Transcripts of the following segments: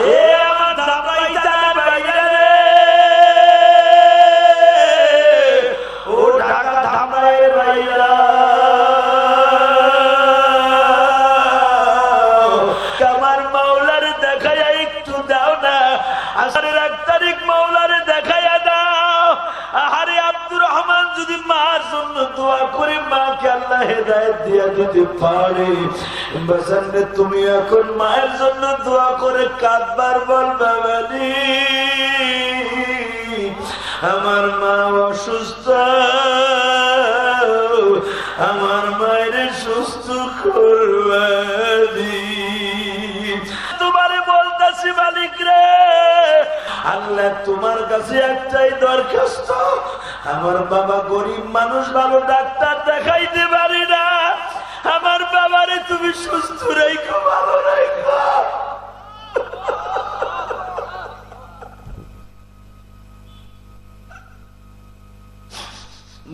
এ আমার ধামাইতা বাইরে রে, ও ঢাকা ধামাই বাইরা, আমার মাওলার দেখায়া একটু দাও না, আষাঢ়ের 1 তারিখ মাওলার দেখায়া দাও। আহারে আব্দুর রহমান যদি মার জন্য দোয়া করে মাকে আল্লাহ হেদায়েত দিয়া দিতে পারে, বাজানে তুমি এখন মায়ের জন্য দোয়া করে কাঁদবার বলবা, বানি আমার মা অসুস্থ, আমার মায়ের সুস্থ করবানি। তোমারে বলতাছি মালিক রে, আল্লাহ তোমার কাছে একটাই দরখাস্ত, আমার বাবা গরিব মানুষ, ভালো ডাক্তার দেখাইতে পারি না, আমার বাবারে তুমি সুস্থ রাখো, ভালো রাখো।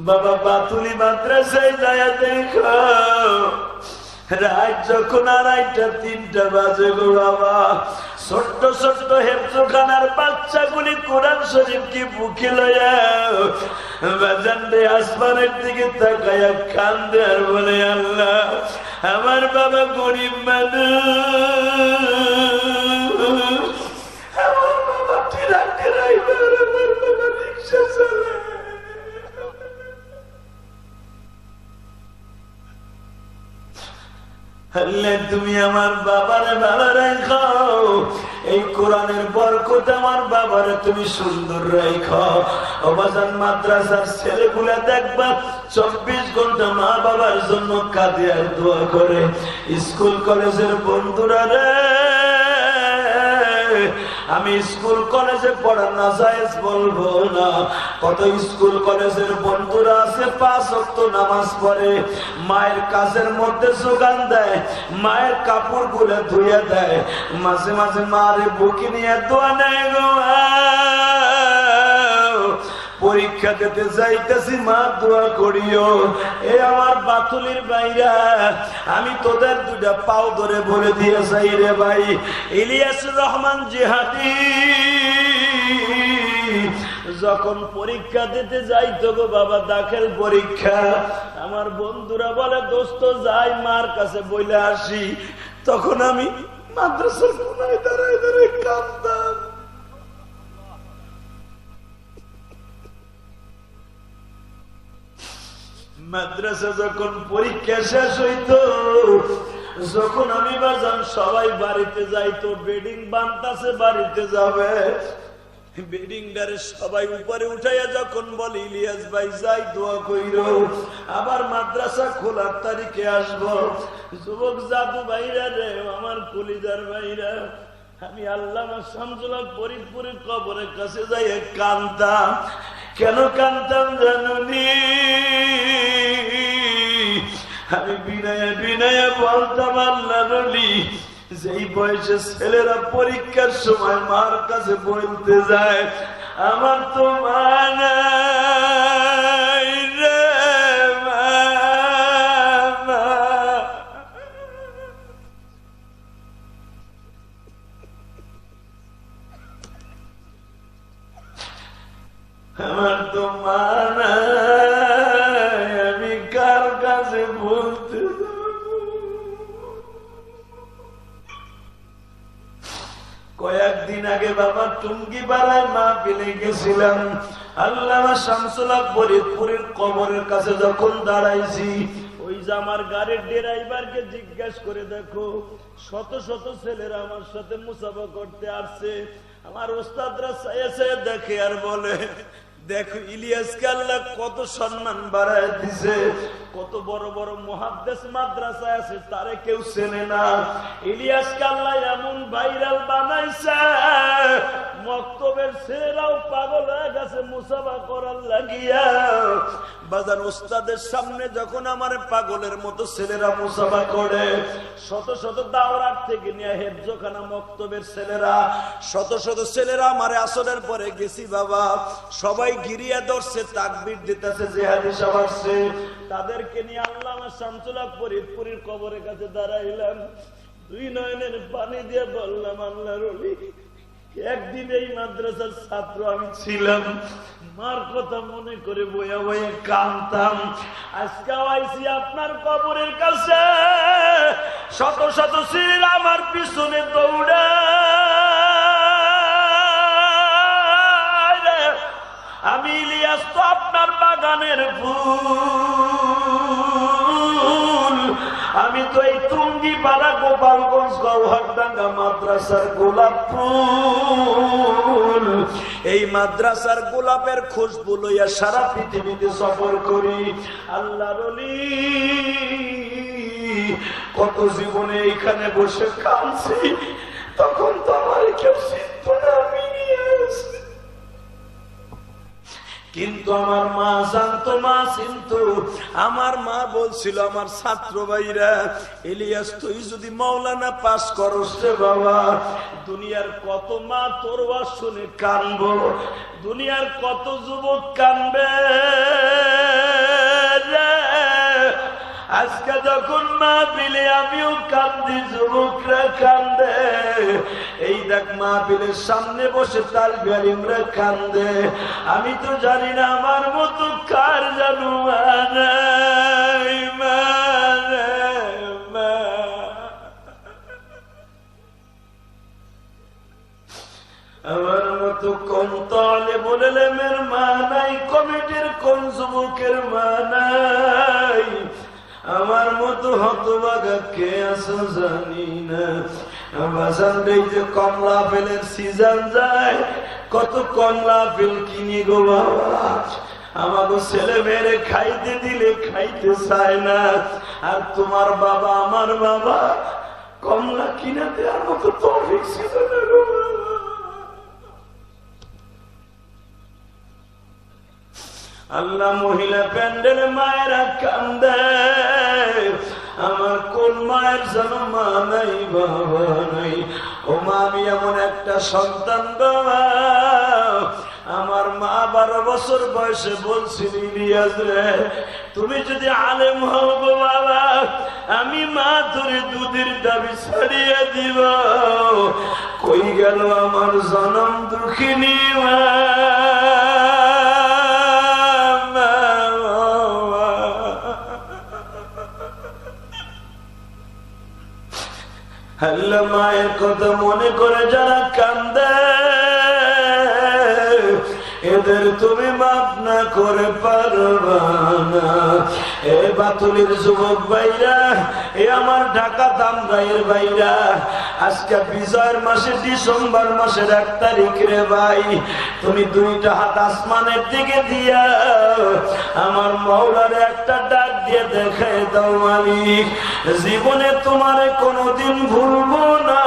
বাবা বাতুলি মাদ্রাসায় যায় দেখো, রাত যখন 2:30-3টা বাজে গো বাবা, ছোট্ট ছোট্ট হেফজখানার বাচ্চাগুলি কোরআন শরীফ কি বুকে লইয়া বাজান রে আসমানের দিকে তাকায়া কান্দে আর বলে, আল্লাহ আমার বাবা গরিব মানুষ, আমার বাবা ট্রাক ড্রাইভার, আমার বাবা রিক্সা চালায়। আল্লাহ তুমি আমার বাবারে ভালো রাখো, এই কোরআনের বরকত আমার বাবারে তুমি সুন্দর রাখো। অবাজান মাদ্রাসার ছেলেগুলা দেখবা 24 ঘন্টা মা বাবার জন্য কাঁদে আর দোয়া করে। স্কুল কলেজের বন্ধুরা রে, আমি স্কুল কলেজে পড়া না জায়েজ বলবো না, কত স্কুল কলেজের বন্ধুরা আছে 5 ওয়াক্ত নামাজ পড়ে, মায়ের কাজের মধ্যে যোগান দেয়, মায়ের কাপড় গুলো ধুয়ে দেয়, মাঝে মাঝে মারে বুকে নিয়ে দোয়া নেয় গো, পরীক্ষা দিতে যাইতেছি মা দোয়া করিও। এ আমার বাতুলির বাইরা, আমি তোদের 2টা পাও ধরে বলে দিয়ে যাই রে ভাই, ইলিয়াসুর রহমান জিহাদি যখন পরীক্ষা দিতে যাইতো গো বাবা, দাখিল পরীক্ষা, আমার বন্ধুরা বলে দোস্ত যাই মার কাছে বইলে আসি, তখন আমি মাদ্রাসার কোনায় দাঁড়ায় দাঁড়ায় কাঁদতাম। মাদ্রাসা যখন পরীক্ষা শেষ হইতো, যখন আমি বাজান সবাই বাড়িতে যাইতো, বেডিং বানতাছে বাড়িতে যাবে, বেডিংটারে সবাই উপরে উঠাইয়া যখন বলে ইলিয়াস ভাই যাই দোয়া কইরো, আবার মাদ্রাসা খোলার তারিখে আসবো, যুবক জাদু ভাইরা রে, আমার কলিজার ভাইরা, আমি আল্লামা শামসুল হক ফরিদপুরের কবরের কাছে যাই কাঁদতাম। কেন কাঁদতাম জানুনি? আমি বিনয়ে বিনয়ে বলতাম, আল্লাহ নবী যেই বয়সে ছেলেরা পরীক্ষার সময় মার কাছে বলতে যায়, আমার তো মা নাই রে মা, আমার তো মা নাই, আমি কার কাছে বলতে যাব? কয়েকদিন আগে বাবা টুঙ্গি পাড়ায় মাহফিলে গেছিলাম, আল্লামা শামসুল হক ফরিদপুরের কবরের কাছে যখন দাঁড়াইছি, ওই যে আমার গাড়ির ড্রাইভারকে জিজ্ঞাসা করে দেখো, শত শত ছেলেরা আমার সাথে মুসাফা করতে আসছে, আমার ওস্তাদরা চাইছে দেখে আর বলে, দেখো ইলিয়াসকে আল্লাহ কত সম্মান বাড়ায় দিছে, কত বড় বড় মুহাদ্দিস মাদ্রাসা আছে তারে কেউ চেনে না, ইলিয়াসকে আল্লাহ এমন ভাইরাল বানাইছে, মক্তবের ছেলেরাও পাগল হয়ে গেছে মুসাফা করার লাগিয়া। বাজার ওস্তাদের সামনে যখন আমার পাগলের মতো ছেলেরা মুসাফা করে, শত শত দাওরাত থেকে নিয়ে হেফজখানা মক্তবের ছেলেরা, শত শত ছেলেরা আমারে আসরের পরে গেছি বাবা, সবাই ঘিরিয়া ধরছে, তাকবীর দিতেছে, জিহাদি সাহেব আসছে, তাদেরকে নিয়ে আল্লামা শামসুল হক ফরিদপুরের কবরের কাছে দাঁড়াইলাম। দুই নয়নের পানি দিয়ে বললাম, আল্লাহর ওলি, একদিন এই মাদ্রাসার ছাত্র আমি ছিলাম, মার কথা মনে করে বয়া বয়া কাঁদতাম। আজকে আইছি আপনার কবরের কাছে, শত শত সিঁড়ি আমার পিছনে দৌড়া, আমি ইলিয়াস তো আপনার বাগানের ফুল, আমি তো এই টুঙ্গিপাড়া গোপালগঞ্জ গৌহারডাঙ্গা মাদ্রাসার গোলাপ ফুল। এই মাদ্রাসার গোলাপের খুশবু লইয়া সারা পৃথিবীতে সফর করি। আল্লাহর ওলি, কত জীবনে এখানে বসে কাঁদছি, তখন তো আমার কেউ চিনত না, আমি নিয়ে আসছি। কিন্তু আমার মা জানতো, মা চিনতো। আমার মা বলছিল, আমার ছাত্র ভাইরা, ইলিয়াস তুই যদি মাওলানা পাস করস রে বাবা, দুনিয়ার কত মা তোর ওয়াজ শুনে কানবো, দুনিয়ার কত যুবক কানবে রে। আজকে যখন মাহফিলে আমিও কান্দি, যুবকরা কান্দে। এই দেখ মাহফিলের সামনে বসে তালবি আলিমরা কান্দে। আমি তো জানি না আমার মতো কার জানু মানাই আমার মতো কোন তলে বলে মের মা নাই, কমিটির কোন যুবকের মা নাই, আমার মতো হতভাগা কে আছে জানি না। বাজারে যে কমলা আপেলের সিজন যায়, কত কমলা আপেল কিনি গো বাবা, আমাকে ছেলে মেয়েরে খাইতে দিলে খাইতে চায় না। আর তোমার বাবা, আমার বাবা, কমলা কিনে দেওয়ার মতো তৌফিক ছিল না গো বাবা। আল্লাহ, মহিলা প্যান্ডেল মায়েরা কান্দে, আমার কোন মায়ের যেন মা নাই, বাবা নাই। ও মা, আমি এমন একটা সন্তান বাবা, আমার মা 12 বছর বয়সে বলছিল, ইলিয়াস রে, তুমি যদি আলেম হও গো বাবা, আমি মা ধরে দুধের দাবি ছাড়িয়ে দিব। কই গেল আমার জনম দুঃখিনী মা। আল্লাহ, মায়ের কথা মনে করে যারা কান্দে, এদের তুমি মাফ না করে পারবা না। এ বাতুলির যুবক ভাইরা, এ আমার ঢাকা দামরাইয়ের ভাইরা, আজকে বিজয়ের মাসে, ডিসেম্বর মাসের 1 তারিখ রে ভাই, তুমি 2টা হাত আসমানের দিকে দিয়া আমার মাওলার একটা ডাক দিয়ে দেখায় দাও, মালিক, জীবনে তোমারে কোনোদিন ভুলবো না।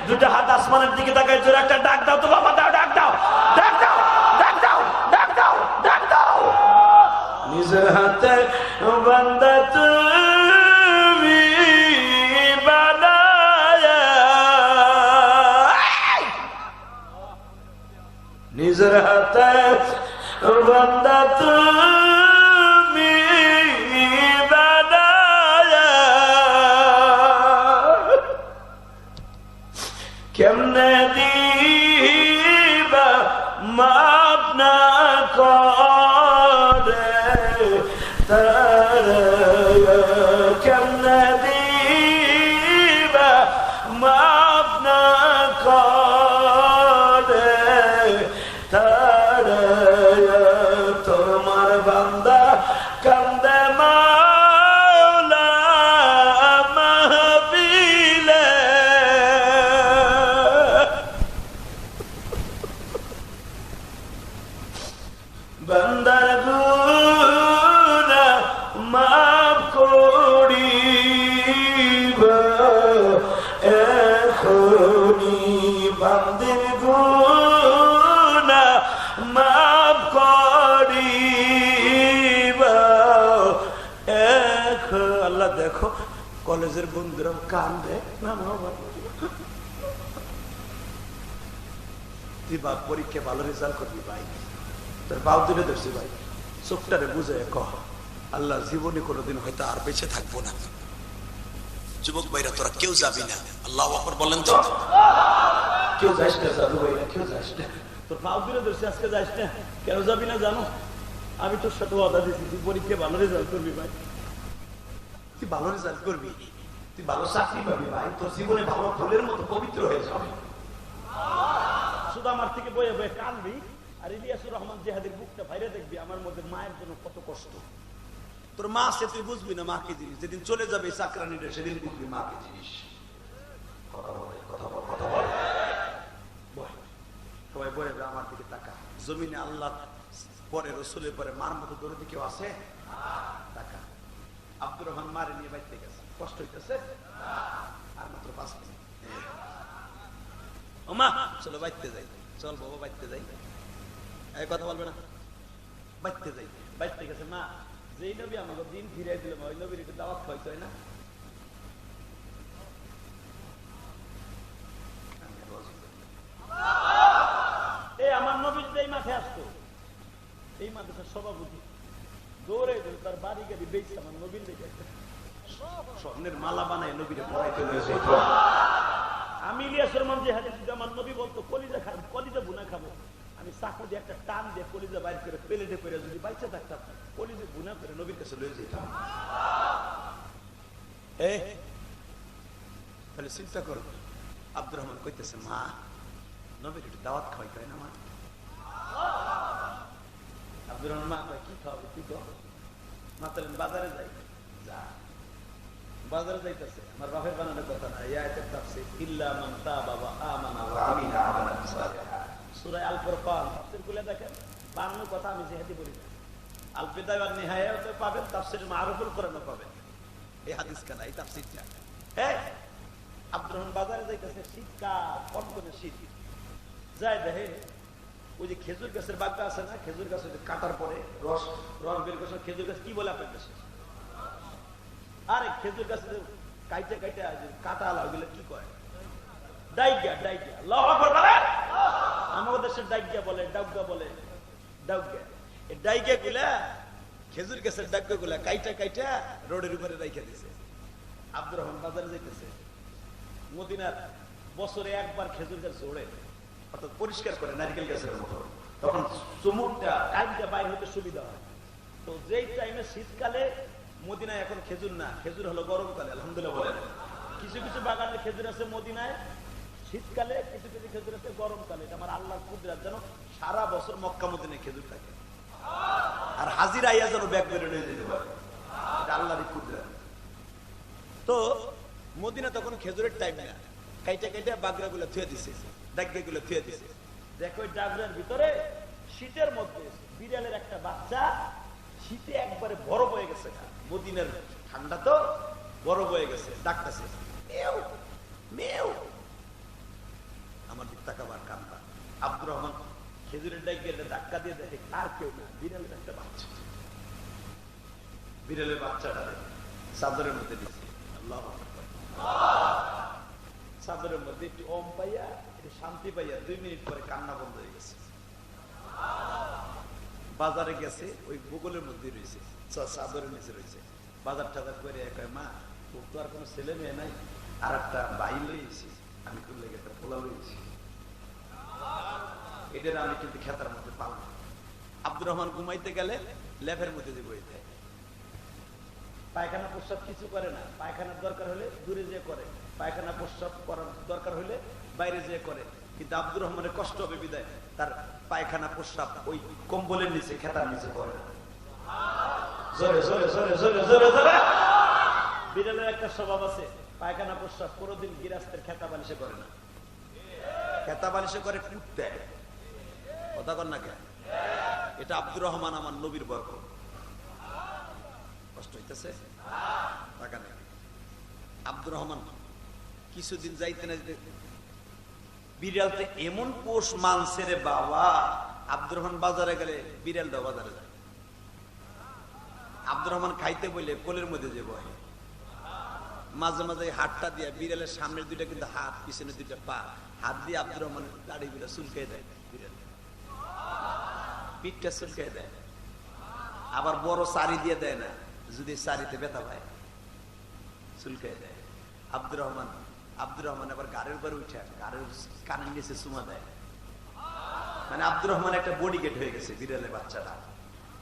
2টা হাত আসমানের দিকে তাকায় জোরে একটা ডাক দাও তো বাবা, দাও, ডাক দাও, ডাক দাও, ডাক দাও, ডাক দাও, ডাক দাও। নিজের হাতে বান্দা তুমি বানায়া, নিজের হাতে বান্দা তুমি বানায়া, কেমনে দিবা মাপ না করে তারা, কেমনে দিবা মাপ না করে তারা, তোমার বান্দা কান্দে মাওলা মাহফিলে। বান্দার গুনাহ মাফ করিবা এখনি, বান্দির গুনাহ মাফ করিবা এখন। আল্লাহ, দেখো কলেজের বন্ধুরা কান্দে না, তুই বা পরীক্ষা ভালো রেজাল্ট করবি ভাই, তোর বাপ তুলে ধরছি ভাই, চোখটারে বুঝে কহ, আল্লাহ, জীবনে কোনোদিন হয়তো আর বেঁচে থাকবো না, যুবক ভাইরা তোরা কেউ যাবি না, আল্লাহু আকবার বলেন তো। কেউ যাস না সাধু ভাইরা, কেউ যাস না, তোর পাও দূরে ধরছে, আজকে যাস না। কেন যাবি না জানো? আমি তোর সাথে ওয়াদা দিয়েছি, তুই পরীক্ষা ভালো রেজাল্ট করবি ভাই, তুই ভালো রেজাল্ট করবি, তুই ভালো চাকরি পাবি ভাই, তোর জীবনে ভালো ফুলের মতো পবিত্র হয়ে যাবে। শুধু আমার থেকে বয়ে বয়ে কানবি, আর ইলিয়াসুর রহমান জিহাদের বুকটা ভাইরে দেখবি, আমার মধ্যে মায়ের জন্য কত কষ্ট। তোর মা সে তুই বুঝবি না মা কি জিনিস, যেদিন চলে যাবে চাকরানিটা সেদিন বুঝবি মা কি জিনিস। কথা বল, কথা বল, কথা বল। সবাই বলে আমার দিকে তাকা। জমিনে আল্লাহ পরে, রসুলের পরে মার মতো দরদি কেউ আছে? তাকা। আব্দুর রহমান মারে নিয়ে বাইতে গেছে, কষ্ট হইতেছে, আর মাত্র 5 মিনিট। ও মা চলো বাইতে যাই, চল বাবা বাইতে যাই। এই কথা বলবে না, বাইতে যাই। বাইতে গেছে মা, যেই নবী আমাকে দিন ফিরাই দিল, ওই নবীর একটু দাওয়াত খাইতে হয় না? এই আমার নবীর এই মাঠে আসতো, এই মাদ্রাসার সভাপতি দৌড়ে দিল, তার বাড়ি গাড়ি বেঁচে আমার নবীর লেগে একটা স্বর্ণের মালা বানায় নবীরে পড়াইতে হয়েছে। আমি ইলিয়াসুর রহমান জিহাদি যদি আমার নবী বলতো কলিজা খাবো, কলিজা ভুনা খাবো, আমি চাকু দিয়ে একটা টান দিয়ে কলিজা বাইর করে প্লেটে করে যদি বাইচে থাকতাম, কলিজা ভুনা করে নবীর কাছে লয়ে যেতাম। তাহলে চিন্তা করো, আব্দুর রহমান কইতেছে মা নবীর একটু দাওয়াত খাওয়াইতে হয় না মা? আব্দুর রহমান মা কি খাওয়াবে তুই কর? মা তাহলে বাজারে যাই। যা, বাজারে যাইতেছে, আমার বাপের বানানোর কথা না, আয়াতের তাফসীর ইল্লা মান তাবা ওয়া আমানা ওয়া আমিলা আমালান সালিহা, সূরা আল ফুরকান তাফসীর গুলো দেখেন, বানানোর কথা আমি জিহাদি বলি না। আল বিদায়া ওয়ান নিহায়াতে পাবেন, তাফসীর মারুফুল কোরআনে পাবেন এই হাদিস কানা, এই তাফসীরটা। আব্দুর রহমান বাজারে যাইতেছে, শীতকাল, কনকনে শীত, যায় দেখে ওই যে খেজুর গাছের বাগদা আছে না, খেজুর গাছ কাটার পরে রস রস বের করছে, খেজুর গাছ কি বলে আপনার দেশে? আরে খেজুর গাছে কাইটে কাইটে কাটা আলা ওইগুলো কি কয়? ডাইগা, ডাইগা। আল্লাহু আকবার বলেন। আমাদের দেশের ডাইগা বলে, ডাউগা বলে, ডাউগা। এই ডাইগা গুলা, খেজুর গাছের ডাইগা গুলা কাইটা কাইটা রোডের উপরে রাইখা দিছে। আব্দুর রহমান বাজারে যাইতেছে, মদিনার বছরে একবার খেজুর গাছ জোড়ে, অর্থাৎ পরিষ্কার করে নারকেল গাছের মতো, তখন চুমুকটা টাইমটা বাইরে হতে সুবিধা হয়। তো যেই টাইমে শীতকালে মদিনায় এখন খেজুর না, খেজুর হলো গরমকালে। আলহামদুলিল্লাহ বলেন। কিছু কিছু বাগানে খেজুর আছে মদিনায় শীতকালে, কিছু কিছু খেজুর আছে গরমকালে। এটা আমার আল্লাহর কুদরত, যেন সারা বছর মক্কা মদিনায় খেজুর থাকে, আর হাজিরা আইয়া যেন ব্যাগ বের হয়ে যেতে পারে, এটা আল্লাহরই কুদরত। তো মদিনা তখন খেজুরের টাইম না, কাইটা কাইটা বাগরা গুলা থুয়ে দিছে, ডাগরা গুলা থুয়ে দিছে। দেখো ডাগরার ভিতরে শীতের মধ্যে বিড়ালের একটা বাচ্চা শীতে একবারে বরফ হয়ে গেছে, মদিনার ঠান্ডা তো বরফ হয়ে গেছে, ডাকতেছে মেউ। আমার দিক তাকাবার কান্দা। আব্দুর রহমান খেজুরের ডাইকে ধাক্কা দিয়ে দেখে আর কেউ না, বিড়ালের একটা বাচ্চা। বিড়ালের বাচ্চাটা চাদরের মধ্যে দিচ্ছে, আল্লাহু আকবার। চাদরের মধ্যে একটু ওম পাইয়া, একটু শান্তি পাইয়া 2 মিনিট পরে কান্না বন্ধ হয়ে গেছে। বাজারে গেছে, ওই ভূগোলের মধ্যে রয়েছে, চাদরের নিচে রয়েছে। বাজার টাজার করে কয় মা তোর তো আর কোনো ছেলে মেয়ে নাই, আর একটা ভাই লইছি, আমি তোর লেগে একটা পোলা লইছি, এদের আমি কিন্তু খেতার মধ্যে পাবো। আব্দুর রহমান ঘুমাইতে গেলে লেফের মধ্যে যে বই দেয়, পায়খানা প্রস্রাব কিছু করে না, পায়খানার দরকার হলে দূরে যে করে, পায়খানা প্রস্রাব করার দরকার হলে বাইরে যে করে। কিন্তু আব্দুর রহমানের কষ্ট হবে বিদায়, তার পায়খানা প্রস্রাব ওই কম্বলের নিচে, খেতার নিচে করে। জোরে জোরে জোরে জোরে জোরে জোরে। বিড়ালের একটা স্বভাব আছে, পায়খানা প্রস্রাব কোনোদিন গিরাস্তের খেতা বালিশে করে না, খেতা বালিশে করে কুটতে। কথা কর না কেন? এটা আব্দুর রহমান আমার নবীর বরকত। কষ্ট হইতেছে টাকা নেই। আব্দুর রহমান কিছুদিন যাইতে না যেতে বিড়ালতে এমন পোষ মানছে রে বাবা, আব্দুর রহমান বাজারে গেলে বিড়ালটা বাজারে যায়। আব্দুর রহমান খাইতে বলে কোলের মধ্যে যে বহে, মাঝে মাঝে হাতটা দিয়ে বিড়ালের সামনের 2টা কিন্তু হাত, পিছনে 2টা পা, হাত দিয়ে আব্দুর রহমান দাড়ি গুলা চুলকে দেয়, বিড়াল পিঠটা চুলকে দেয়। আবার বড় সারি দিয়ে দেয় না, যদি সারিতে ব্যথা পায় চুলকে দেয়। আব্দুর রহমান আবার গাড়ির উপরে উঠে গাড়ির কানের নিচে চুমা দেয়। মানে আব্দুর রহমান একটা বডি গেট হয়ে গেছে বিড়ালের বাচ্চাটা।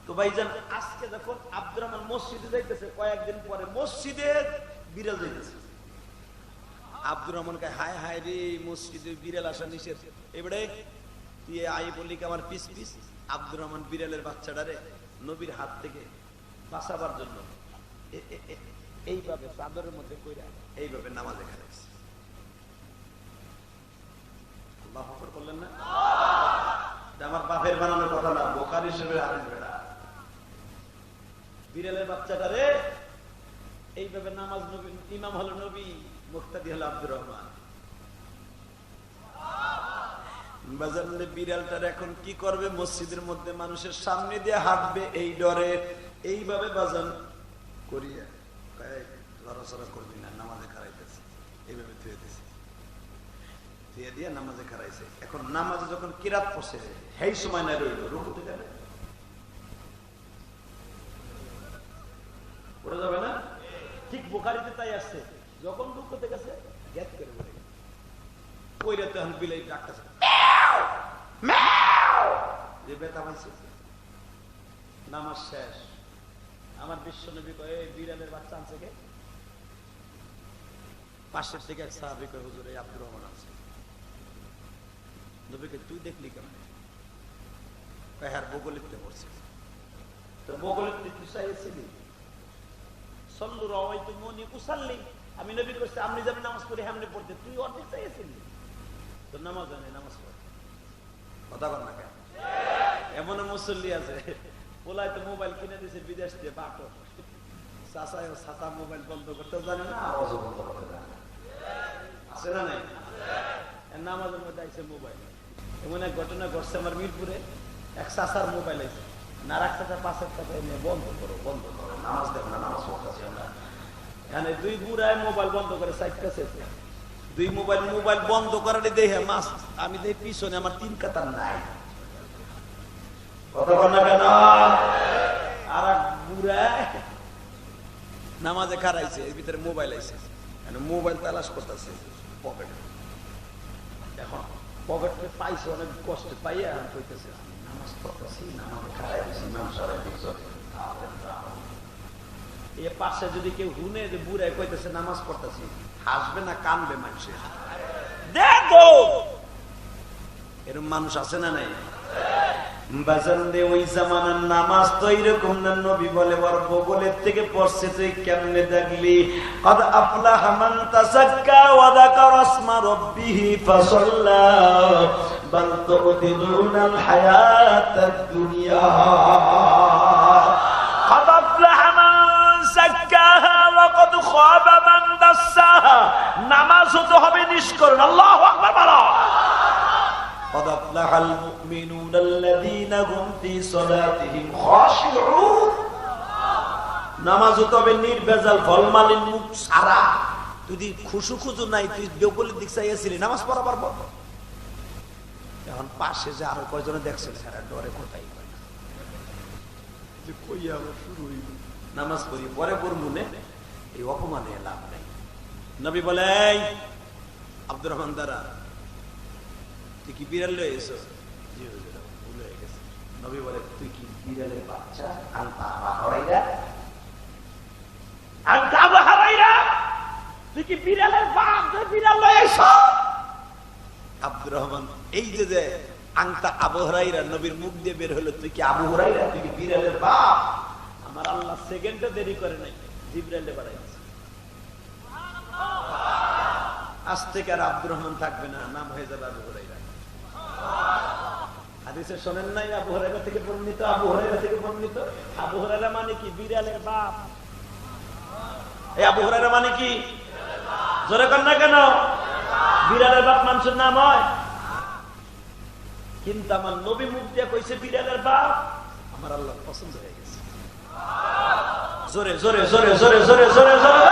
তো ভাইজান আজকে যখন আব্দুর রহমান মসজিদে যাইতেছে, কয়েকদিন পরে মসজিদে বিড়াল যাইতেছে। আব্দুর রহমান কে হায় হায় রে, মসজিদে বিড়াল আসা নিষেধ, এবারে তুই আই বললি আমার পিস পিস। আব্দুর রহমান বিড়ালের বাচ্চাটারে নবীর হাত থেকে বাঁচাবার জন্য এইভাবে চাদরের মধ্যে কইরা এইভাবে নামাজে খারাইছে। আল্লাহু আকবার বললেন না? এটা আমার বাপের বানানোর কথা না, বুখারী শরীফের হাদিস। বেটা বিড়ালের বাচ্চাটারে এইভাবে নামাজ, নবী ইমাম হলো নবী, মুক্তাদি হলো আব্দুর রহমান। বাজারে বিড়ালটার এখন কি করবে? মসজিদের মধ্যে মানুষের সামনে দিয়ে হাঁটবে এই ডরে, এইভাবে বাজান করিয়া লড়াচড়া করবি না, নামাজে খারাইতেছে, এইভাবে থুয়ে দিছে, থুয়ে দিয়ে নামাজে খারাইছে। এখন নামাজে যখন কিরাত পড়ছে সেই সময় না রইল, রুকুতে গেলে পড়ে যাবে না? ঠিক বুখারীতে তাই আসছে, যখন রুকুতে গেছে গ্যাপ করে পড়ে গেছে। কইরা তখন বিলাই ডাকতেছে, যে বেতা পাইছে। নামাজ শেষ। আমার বিশ্ব নবী কয়, এই বিড়ালের বাচ্চা আনছে কে? পাশের থেকে এক সাহাবী কয়, হুজুর এই আব্দুর রহমান আছে। নবীকে তুই দেখলি কেমন? কয় হ্যাঁ, বগলিতে পড়ছে। তো বগলিতে তুই চাইছিলি? সল্লু রাওয়াইতু মুনি উসাল্লি, আমি নবী কইছি আপনি যাবেন নামাজ পড়ে সামনে পড়তে, তুই অর্ধেক চাইছিলি। তো নামাজ জানে, নামাজ পড়ে কথা বল না কেন? এমন মুসল্লি আছে, পোলায় তো মোবাইল কিনে দিয়েছে বিদেশ দিয়ে, বাটো চাচায় ছাতা মোবাইল বন্ধ করতে জানে না, আওয়াজও বন্ধ করতে জানে না। আছে না নাই? নামাজের মধ্যে আইছে মোবাইল। এমন এক ঘটনা ঘটছে আমার মিরপুরে, এক চাচার মোবাইল আছে, না রাখ চাচা 5 টাকা এনে বন্ধ করো, নামাজ দেখো না, নামাজ পড়তেছে না। এখানে দুই বুড়ায় মোবাইল বন্ধ করে চাইতেছে, দুই মোবাইল বন্ধ করারই দেখে মাস আমি দেখি পিছনে আমার 3 কাতার নাই। কথা বল না কেন? আর এক বুড়ায় নামাজে খারাইছে, এর ভিতরে মোবাইল আইছে, মোবাইল তালাশ করতেছে পকেটে। এখন পকেটে পাইছে, অনেক কষ্ট পাইয়া কইতেছে নামাজ পড়তেছি, নামাজে খারাইছি, ইমাম সাহেব দেখছো। এই পাশে যদি কেউ শুনে যে বুড়ায় কইতেছে নামাজ পড়তেছি, হাসবে না কানবে মানুষে? দেখো এরকম মানুষ আছে না নাই? বাজান দে ওই জামানার নামাজ তো এরকম না। নবী বলে বড় বগলের থেকে পড়ছে, তুই কেমনে দেখলি? কদ আফলাহা মান তাযাক্কা ওয়া যাকারা ইসমা রাব্বিহি ফাসাল্লা বাল তু'তিরুনাল হায়াতাদ দুনিয়া। কদ আফলাহা মান যাক্কাহা ওয়া কদ খাবা মান দাসসাহা। নামাজ হতে হবে নিষ্করণ। আল্লাহু আকবার বলো। قد أفلح المؤمنون الذين هم في صلاتهم خاشعون। নামাজ তবে নির্ভেজাল, ফলমালিন মুখ সারা। তুই খুশু খুজু নাই, তুই বেগলের দিক চাইয়াছিলি, নামাজ পড়া পারবো? এখন পাশে যে আরো কয়জনে দেখছিল, সারা ডরে কোথায় শুরু হইল নামাজ পড়ি পরে পড়মুনে, এই অপমানে লাভ নাই। নবী বলে, আব্দুর রহমান দ্বারা তুই কি বিড়াল লয়ে এসো? ভুল হয়ে গেছে। নবী বলে, তুই কি বিড়ালের বাচ্চা? আনতা আবা হারাইরা, আনতা আবা হারাইরা, তুই কি বিড়ালের বাপ? তুই বিড়াল লয়ে এসো। আব্দুর রহমান এই যে আংতা আবু হুরায়রা নবীর মুখ দিয়ে বের হলো, তুই কি আবু হুরায়রা, তুই কি বিড়ালের বাপ? আমার আল্লাহ সেকেন্ডে দেরি করে নাই, জিবরাইলে বাড়াইছে। আজ থেকে আর আব্দুর রহমান থাকবে না, নাম হয়ে যাবে আবু হুরায়রা। হাদিসে শোনেন নাই আবু হুরায়রা থেকে বর্ণিত? আবু হুরায়রা থেকে বর্ণিত। আবু হুরায়রা মানে কি? বিড়ালের বাপ। এই আবু হুরায়রা মানে কি? জোরে কর না কেন? বিড়ালের বাপ মানুষের নাম হয়? কিন্তু আমার নবী মুখ দিয়ে কইছে বিড়ালের বাপ, আমার আল্লাহ পছন্দ হয়ে গেছে। জোরে জোরে জোরে জোরে জোরে জোরে জোরে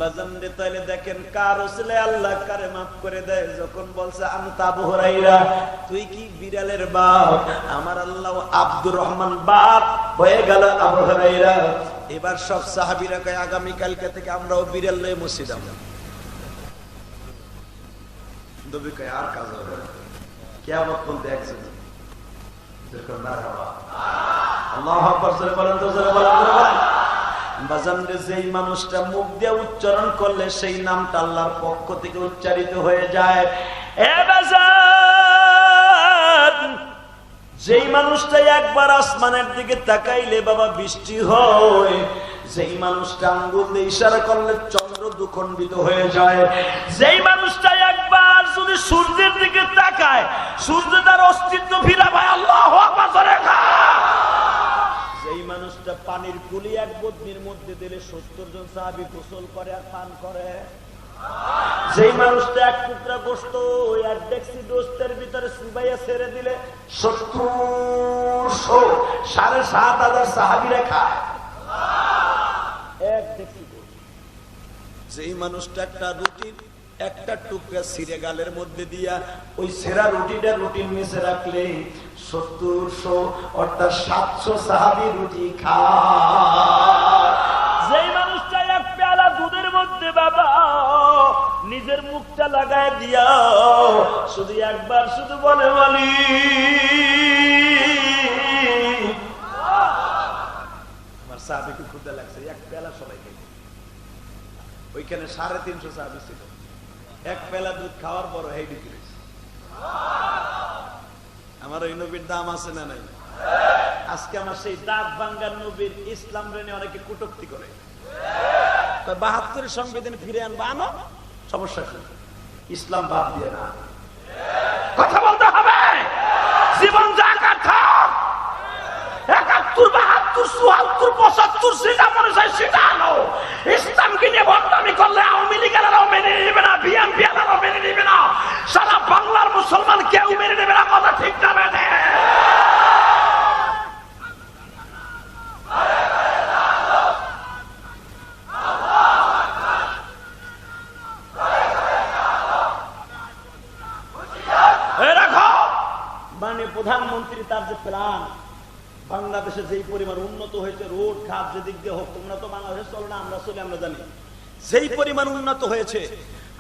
বাজানরে। তাইলে দেখেন কার ওসিলায় আল্লাহ কারে মাফ করে দেয়। যখন বলছে আনতা আবু হুরায়রা, তুই কি বিড়ালের বাপ, আমার আল্লাহ আব্দুর রহমান বাপ হয়ে গেল আবু হুরায়রা। এবার সব সাহাবীরা কয় আগামী কালকে থেকে আমরাও বিড়াল লয়ে মসজিদ যাব। নবী কয় আর কাজ হবে না, কিয়ামত পর্যন্ত একজন। দেখো মারহাবা, আল্লাহু আকবার, জোরে বলেন তো, জোরে বলেন, জোরে বলেন। বাজান রে, যেই মানুষটা মুখ দিয়ে উচ্চারণ করলে সেই নামটা আল্লাহর পক্ষ থেকে উচ্চারিত হয়ে যায়। এ বাজার, যেই মানুষটা একবার আসমানের দিকে তাকাইলে বাবা বৃষ্টি হয়, যেই মানুষটা আঙ্গুল দিয়ে ইশারা করলে চন্দ্র দুখণ্ডিত হয়ে যায়, যেই মানুষটা একবার যদি সূর্যের দিকে তাকায় সূর্য তার অস্তিত্ব ফিরে পায়। আল্লাহু আকবার, জোরে বলেন। যেই মানুষটা পানির কুলি এক বদনির মধ্যে দিলে 70 জন সাহাবী গোসল করে আর পান করে। যেই মানুষটা এক টুকরা গোশত এক ডেক্সি গোশতের ভিতরে চুবাইয়া ছেড়ে দিলে ৭,৭,৫০০ সাহাবীরা খায় এক ডেক্সি গোশত। যেই মানুষটা একটা রুটির একটা টুকরা ছিঁড়ে গালের মধ্যে দিয়া ওই ছেঁড়া রুটিটা রুটির নিচে রাখলে ৭০০ অর্থাৎ ৭০০ সাহাবী রুটি খায়। যেই মানুষটা এক পেয়ালা দুধের মধ্যে বাবা নিজের মুখটা লাগায় দিয়া শুধু একবার শুধু বলে বলি আমার সাহাবীকে ক্ষুধা লাগছে, এক পেয়ালা সবাই খাই। ওইখানে ৩৫০ সাহাবী ছিল, এক পেয়ালা দুধ খাওয়ার পর হেইডি করেছে। আমার ওই নবীর দাম আছে না নাই? আজকে আমার সেই দাঁত ভাঙ্গার নবীর ইসলাম রেনে অনেকে কটূক্তি করে। ৭২ সংবিধান ফিরে আনবা, আনো, সমস্যা কি? ইসলাম বাদ দিয়ে না, কথা বলতে হবে। জীবন জাকাত থাক, ৭১ ৭২ ৭৪ ৭৫ সেটা মনে হয় সেটা আনো। ইসলামকে নিয়ে বদনামি করলে আওয়ামী লীগেরাও মেনে নেবে না, বিএনপি এরাও মেনে নেবে না, সারা বাংলার মুসলমান কেউ মেনে নেবে না। কথা ঠিক না বেঠে? মানে প্রধানমন্ত্রী তার যে প্ল্যান, বাংলাদেশে যেই পরিমাণ উন্নত হয়েছে, রোড ঘাট যেদিক দিয়ে হোক, তোমরা তো বাংলাদেশ চলো না, আমরা চলি, আমরা জানি যেই পরিমাণ উন্নত হয়েছে,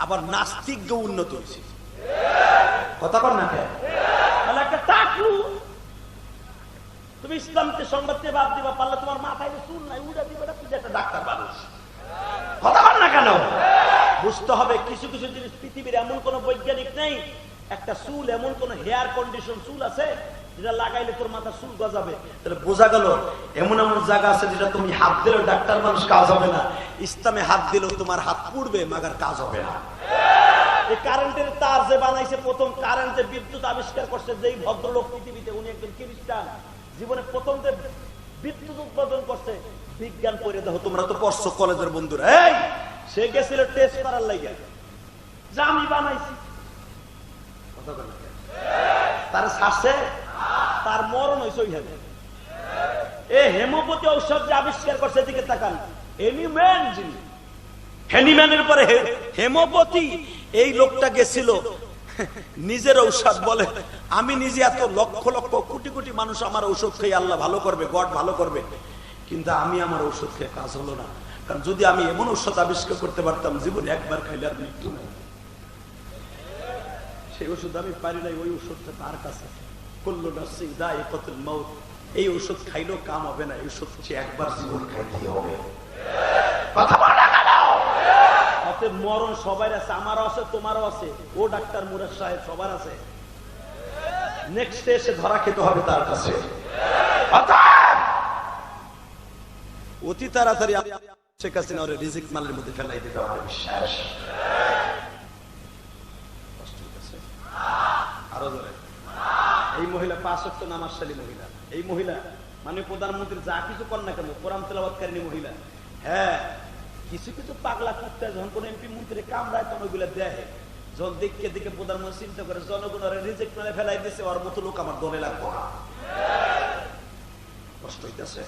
আবার নাস্তিক উন্নত হয়েছে। কথা বল না কেন? তাহলে একটা টাকলু তুমি ইসলামকে সংবাদ দিয়ে বাদ দিবা পারলে তোমার মাথায় চুল নাই উড়া দিবে না, তুই একটা ডাক্তার মানুষ। কথা বল না কেন? বুঝতে হবে কিছু কিছু জিনিস পৃথিবীর এমন কোন বৈজ্ঞানিক নেই, একটা চুল এমন কোন হেয়ার কন্ডিশন চুল আছে যেটা লাগাইলে তোর মাথা চুল গজাবে। তাহলে বোঝা গেল এমন এমন জায়গা আছে যেটা তুমি হাত দিলেও ডাক্তার মানুষ কাজ হবে না, ইসলামে হাত দিলেও তোমার হাত পুড়বে, মাগার কাজ হবে না। এই কারেন্টের তার যে বানাইছে, প্রথম কারেন্ট যে বিদ্যুৎ আবিষ্কার করছে যেই ভদ্রলোক পৃথিবীতে, উনি একজন খ্রিস্টান, জীবনে প্রথম যে বিদ্যুৎ উৎপাদন করছে, বিজ্ঞান পড়ে দেখো, তোমরা তো পড়ছো কলেজের বন্ধুরা, এই সে গেছিল টেস্ট করার লাগে যে আমি বানাইছি। তার শ্বাসে তার মরণ হয়েছে ওইখানে। এই হেমোপতি ঔষধ যে আবিষ্কার করছে এদিকে তাকান, হেনিম্যান যিনি, হেনিম্যানের পরে হেমোপতি, এই লোকটা গেছিল নিজের ঔষধ বলে আমি নিজে এত লক্ষ লক্ষ কোটি কোটি মানুষ আমার ঔষধ খেয়ে আল্লাহ ভালো করবে, গড ভালো করবে, কিন্তু আমি আমার ঔষধ খেয়ে কাজ হলো না। কারণ যদি আমি এমন ঔষধ আবিষ্কার করতে পারতাম জীবনে একবার খাইলে আর মৃত্যু নাই, সেই ওষুধ আমি পারি নাই, ওই ওষুধটা তার কাছে। কুল্লু নাফসিন যায়িকাতুল মাউত, এই ওষুধ খাইলেও কাম হবে না, এই ওষুধ সে একবার জীবন খাইতে হবে। কথা বল না কেন? অতএব মরণ সবার আছে, আমারও আছে, তোমারও আছে, ও ডাক্তার মুরাদ সাহেব সবার আছে। নেক্সট এসে ধরা খেতে হবে তার কাছে। অতি তাড়াতাড়ি শেখ হাসিনা ওরে রিজিক মালের মধ্যে ফেলাই দিতে হবে। বিশ্বাস আরো ধরে এই মহিলা ৫ ওয়াক্ত নামাজশালী মহিলা, এই মহিলা মানে প্রধানমন্ত্রী যা কিছু কর না কেন কোরআন তেলাওয়াতকারী মহিলা। হ্যাঁ, কিছু কিছু পাগলা কুত্তা যখন কোন এমপি মন্ত্রী কামড়ায় তখন ওইগুলা দেয়, যখন দেখে দেখে প্রধানমন্ত্রী চিন্তা করে জনগণের রিজেক্ট মালে ফেলাই দিছে, ওর মতো লোক আমার দলে লাগবো না। কষ্ট হইতেছে।